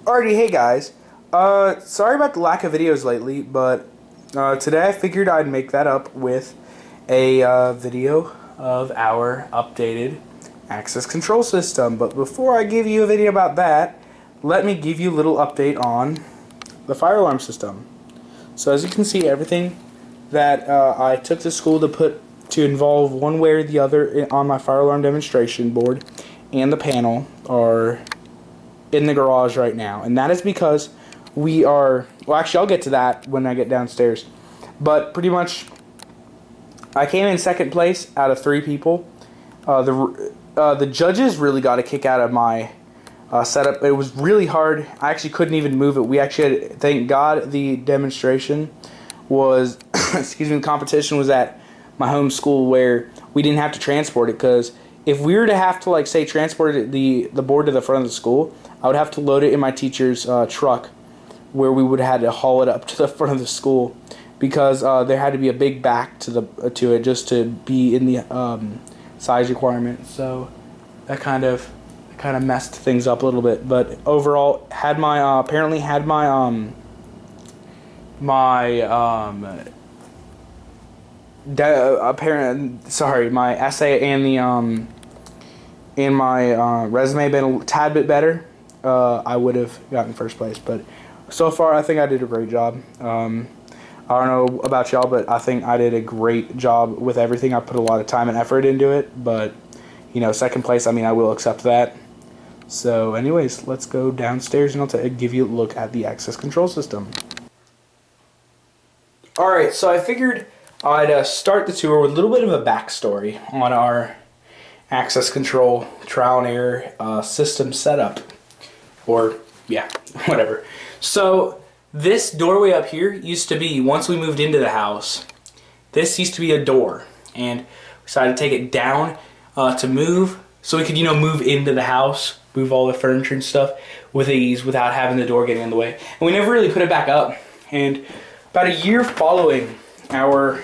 Alrighty, hey guys. Sorry about the lack of videos lately, but today I figured I'd make that up with a video of our updated access control system. But before I give you a video about that, let me give you a little update on the fire alarm system. So as you can see, everything that I took to school to involve one way or the other on my fire alarm demonstration board and the panel are in the garage right now, and that is because we are, well, actually I'll get to that when I get downstairs, but pretty much I came in second place out of 3 people. The judges really got a kick out of my setup. It was really hard. I actually couldn't even move it. We actually had, thank God the demonstration was excuse me, the competition was at my home school where we didn't have to transport it, because if we were to have to, like, say, transport the board to the front of the school, I would have to load it in my teacher's truck, where we would have had to haul it up to the front of the school, because there had to be a big back to it just to be in the size requirement. So that kind of messed things up a little bit. But overall, had my apparently had my my essay and the and my resume been a tad bit better, I would have gotten first place. But so far, I think I did a great job. I don't know about y'all, but I think I did a great job with everything. I put a lot of time and effort into it, but you know, second place, I mean, I will accept that. So anyways, let's go downstairs and I'll give you a look at the access control system. Alright, so I figured I'd start the tour with a little bit of a backstory on our access control trial and error system setup, or yeah, whatever. So this doorway up here used to be, once we moved into the house, this used to be a door, and we decided to take it down to move, so we could, you know, move into the house, move all the furniture and stuff with ease without having the door getting in the way. And we never really put it back up. And about a year following our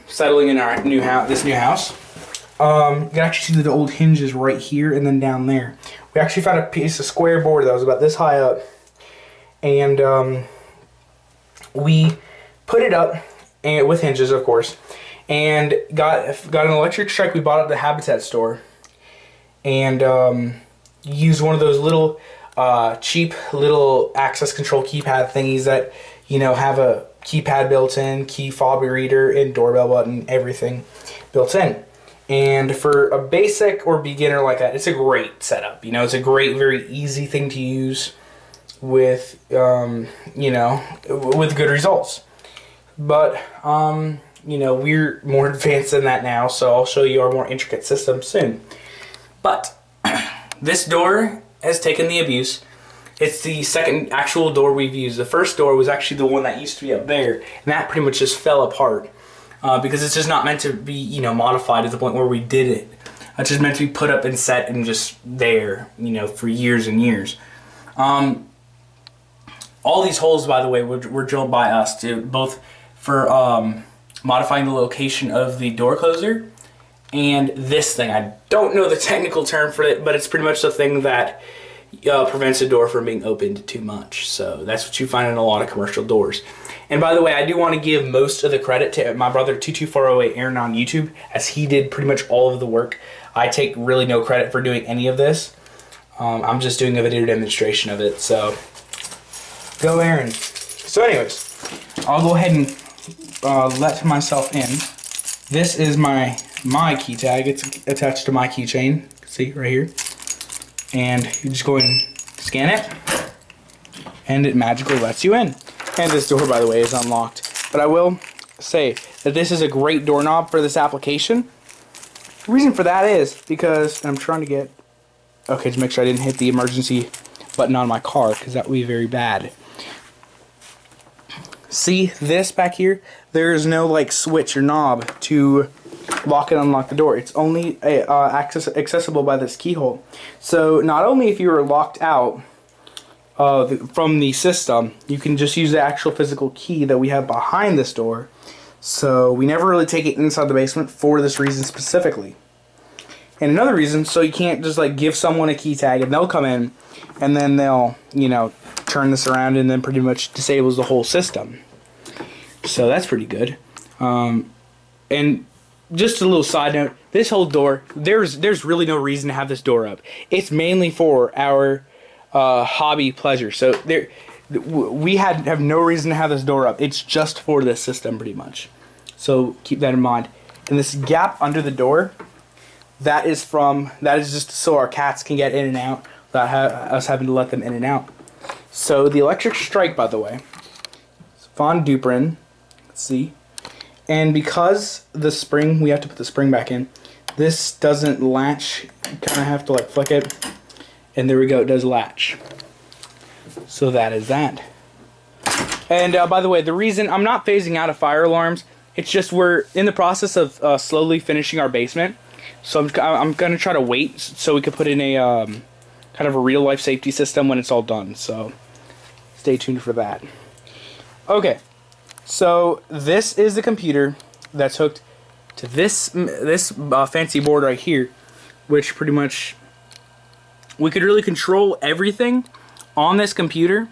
settling in our new house, you can actually see the old hinges right here and then down there. We actually found a piece of square board that was about this high up, and we put it up, and with hinges, of course, and got an electric strike we bought at the Habitat store, and used one of those little cheap little access control keypad thingies that, you know, have a keypad built in, key fob reader, and doorbell button, everything built in. And for a basic or beginner like that, it's a great setup. You know, it's a great, very easy thing to use with, you know, with good results. But, you know, we're more advanced than that now, so I'll show you our more intricate system soon. But this door has taken the abuse. It's the second actual door we've used. The first door was actually the one that used to be up there, and that pretty much just fell apart. Because it's just not meant to be, you know, modified to the point where we did it. It's just meant to be put up and set and just there, you know, for years and years. All these holes, by the way, were drilled by us, both for modifying the location of the door closer and this thing. I don't know the technical term for it, but it's pretty much the thing that prevents a door from being opened too much. So that's what you find in a lot of commercial doors. And by the way, I do want to give most of the credit to my brother 22408 Aaron on YouTube, as he did pretty much all of the work. I take really no credit for doing any of this. I'm just doing a video demonstration of it, so go Aaron. So anyways, I'll go ahead and let myself in. This is my key tag. It's attached to my keychain. See right here. And you just go and scan it, and it magically lets you in. And this door, by the way, is unlocked. But I will say that this is a great doorknob for this application. The reason for that is because I'm trying to get, okay, to make sure I didn't hit the emergency button on my car, because that would be very bad. See this back here? There is no, like, switch or knob to lock and unlock the door. It's only accessible by this keyhole. So not only if you are locked out from the system, you can just use the actual physical key that we have behind this door. So we never really take it inside the basement for this reason specifically. And another reason, so you can't just like give someone a key tag and they'll come in and then they'll, you know, turn this around and then pretty much disables the whole system. So that's pretty good. And just a little side note, this whole door, there's really no reason to have this door up. It's mainly for our hobby pleasure. So we have no reason to have this door up. It's just for this system pretty much. So keep that in mind. And this gap under the door, that is just so our cats can get in and out without us having to let them in and out. So the electric strike, by the way, it's Von Duprin. Let's see. And because the spring, we have to put the spring back in, this doesn't latch. You kind of have to like flick it. And there we go, it does latch. So that is that. And by the way, the reason I'm not phasing out of fire alarms, it's just we're in the process of slowly finishing our basement. So I'm going to try to wait so we could put in a kind of a real life safety system when it's all done. So stay tuned for that. Okay. So this is the computer that's hooked to this fancy board right here, which pretty much we could really control everything on this computer,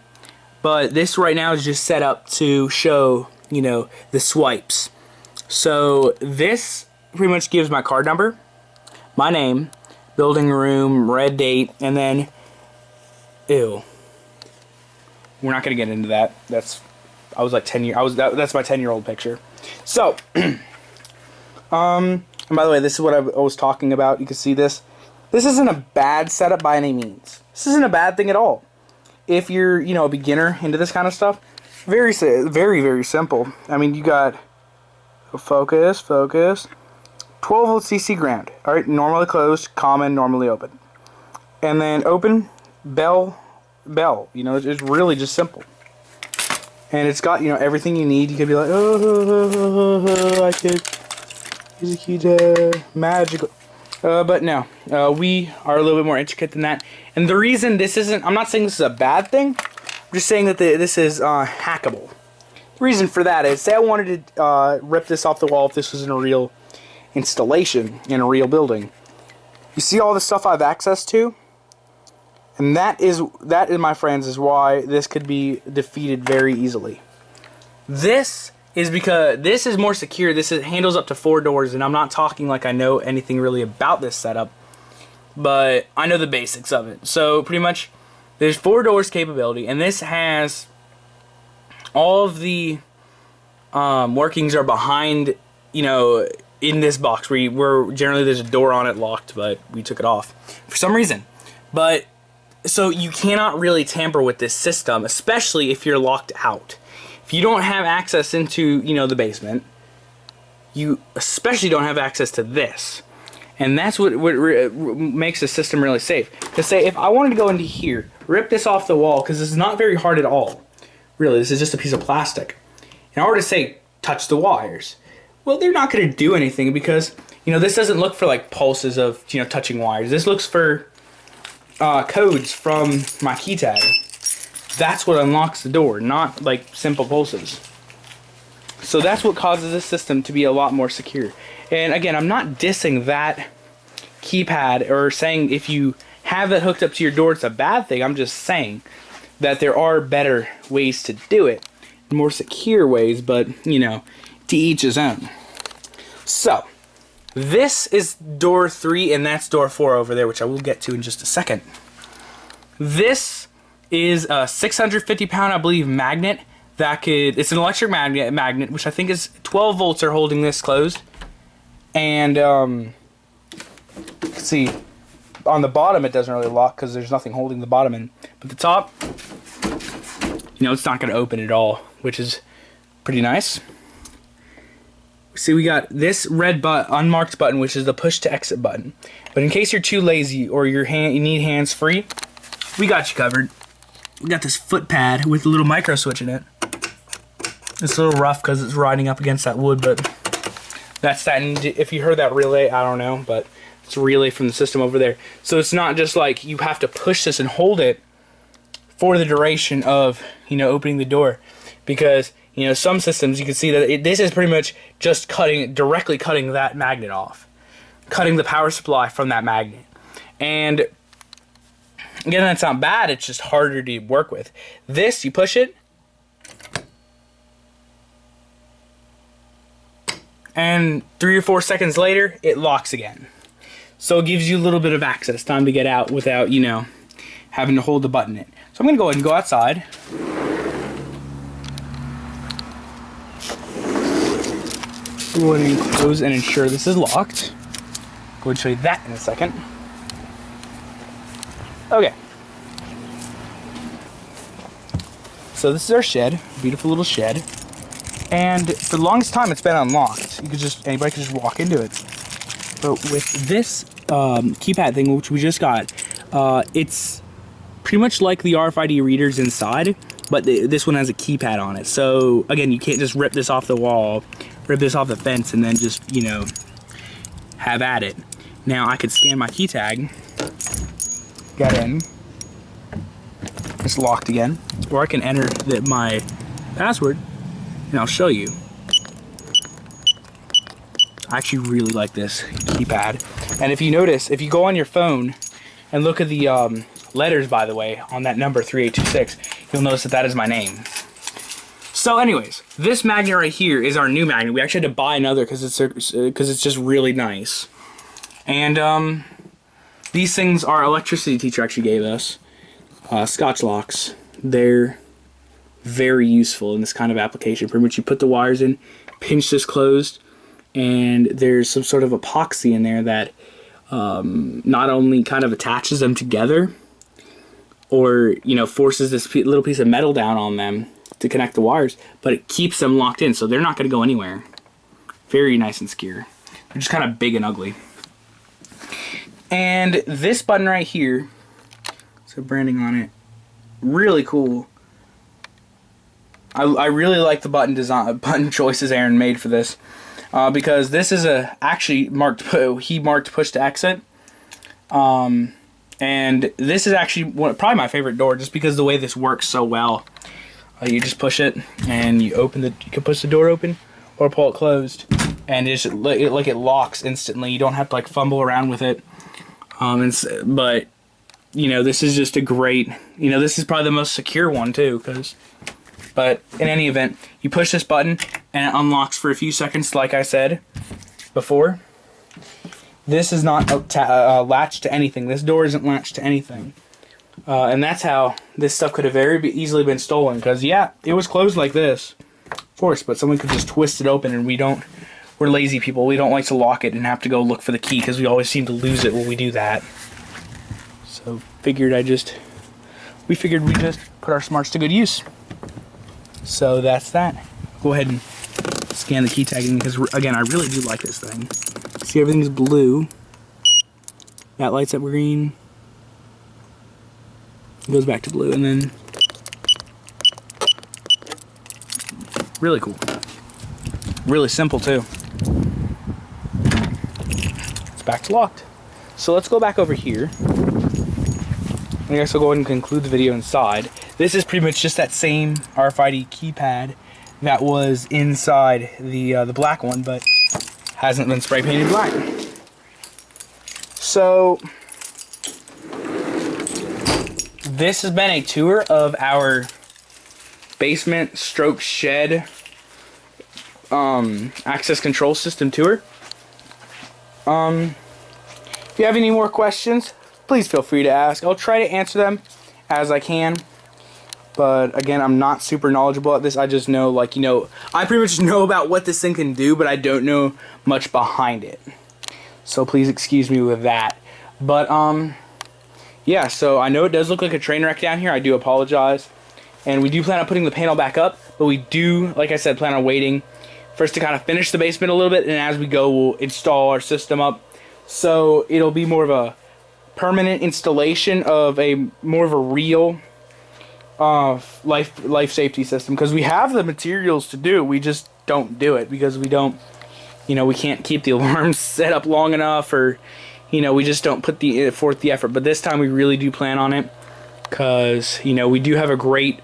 but this right now is just set up to show, you know, the swipes. So this pretty much gives my card number, my name, building room, red date, and then we're not gonna get into that. I was like 10 years. That's my 10-year-old picture. So, and by the way, this is what I was talking about. You can see this. This isn't a bad setup by any means. This isn't a bad thing at all. If you're, you know, a beginner into this kind of stuff, very, very simple. I mean, you got focus, 12 volt CC ground. All right, normally closed, common, normally open, and then open, bell. You know, it's really just simple. And it's got, you know, everything you need. You could be like, I could execute magical. But no, we are a little bit more intricate than that. And the reason this isn't, I'm not saying this is a bad thing. I'm just saying that this is hackable. The reason for that is, say I wanted to rip this off the wall if this was in a real installation, in a real building. You see all the stuff I have access to? And that is, my friends, is why this could be defeated very easily. This is because this is more secure. This handles up to 4 doors, and I'm not talking like I know anything really about this setup, but I know the basics of it. So pretty much, there's 4 doors capability, and this has all of the workings are behind, you know, in this box where generally there's a door on it locked, but we took it off for some reason. But so you cannot really tamper with this system, especially if you're locked out. If you don't have access into, you know, the basement, you especially don't have access to this. And that's what makes the system really safe. To say, if I wanted to go into here, rip this off the wall, because it's not very hard at all. Really, this is just a piece of plastic. And I were to say, touch the wires. Well, they're not going to do anything because, you know, this doesn't look for like pulses of, you know, touching wires. This looks for codes from my key tag. That's what unlocks the door, not like simple pulses. So that's what causes this system to be a lot more secure. And again, I'm not dissing that keypad or saying if you have it hooked up to your door it's a bad thing. I'm just saying that there are better ways to do it, more secure ways, but you know, to each his own. So this is door 3 and that's door 4 over there, which I will get to in just a second. This is a 650 pound, I believe, magnet that could, it's an electric magnet, which I think is 12 volts are holding this closed. And you can see on the bottom it doesn't really lock because there's nothing holding the bottom in. But the top, you know, it's not going to open at all, which is pretty nice. See, we got this red unmarked button, which is the push to exit button. But in case you're too lazy or you need hands free, we got you covered. We got this foot pad with a little micro switch in it. It's a little rough because it's riding up against that wood, but that's that. And if you heard that relay, I don't know, but it's a relay from the system over there. So it's not just like you have to push this and hold it for the duration of, you know, opening the door, because you know, some systems you can see that this is pretty much just directly cutting that magnet off. cutting the power supply from that magnet. And again, that's not bad, it's just harder to work with. This, you push it, and 3 or 4 seconds later, it locks again. So it gives you a little bit of access, time to get out without, you know, having to hold the button in. So I'm going to go ahead and go outside. Go ahead and close and ensure this is locked. Go ahead and show you that in a second. Okay. So this is our shed, beautiful little shed. And for the longest time it's been unlocked. Anybody could just walk into it. But with this keypad thing, which we just got, it's pretty much like the RFID readers inside, but this one has a keypad on it. So again, you can't just rip this off the wall, rip this off the fence, and then just, you know, have at it. Now I could scan my key tag, get in, it's locked again, or I can enter my password, and I'll show you. I actually really like this keypad. And if you notice, if you go on your phone and look at the letters, by the way, on that number 3826, you'll notice that that is my name. So anyways, this magnet right here is our new magnet. We actually had to buy another because it's just really nice. And these things our electricity teacher actually gave us. Scotch locks. They're very useful in this kind of application. Pretty much you put the wires in, pinch this closed, and there's some sort of epoxy in there that not only kind of attaches them together, or, you know, forces this little piece of metal down on them to connect the wires, but it keeps them locked in, so they're not going to go anywhere. Very nice and secure. They're just kind of big and ugly. And this button right here, so branding on it, really cool. I really like the button choices Aaron made for this, because this is actually marked push to exit. And this is actually probably my favorite door, just because the way this works so well. You just push it, and you can push the door open, or pull it closed, and it locks instantly. You don't have to like fumble around with it. But you know, this is just a great. You know, this is probably the most secure one too, But in any event, you push this button, and it unlocks for a few seconds, like I said before. This is not latched to anything. This door isn't latched to anything. And that's how this stuff could have very easily been stolen. Because, yeah, it was closed like this, of course, but someone could just twist it open, and we're lazy people. We don't like to lock it and have to go look for the key, because we always seem to lose it when we do that. So, we figured we'd just put our smarts to good use. So, that's that. Go ahead and scan the key tagging, because, again, I really do like this thing. See, everything's blue. That lights up green. It goes back to blue, and then really cool. Really simple too. It's back to locked. So let's go back over here. I guess I'll go ahead and conclude the video inside. This is pretty much just that same RFID keypad that was inside the black one, but hasn't been spray painted black. So this has been a tour of our basement stroke shed access control system tour. If you have any more questions, please feel free to ask. I'll try to answer them as I can. But again, I'm not super knowledgeable at this. I just know, like, you know, I pretty much know about what this thing can do, but I don't know much behind it. So please excuse me with that. But yeah, so I know it does look like a train wreck down here. I do apologize. And we do plan on putting the panel back up, but we do, like I said, plan on waiting for us to kind of finish the basement a little bit, and as we go, we'll install our system up. So it'll be more of a permanent installation of more of a real life safety system, because we have the materials to do it. We just don't do it because we don't, you know, we can't keep the alarms set up long enough, or, you know, we just don't put forth the effort. But this time we really do plan on it, because, you know, we do have a great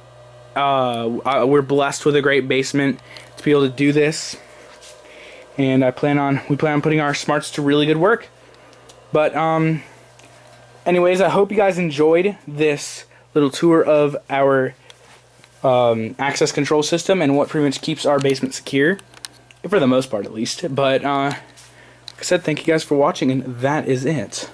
we're blessed with a great basement to be able to do this. and we plan on putting our smarts to really good work. But anyways, I hope you guys enjoyed this little tour of our access control system and what pretty much keeps our basement secure, for the most part at least. But like I said, thank you guys for watching, and that is it.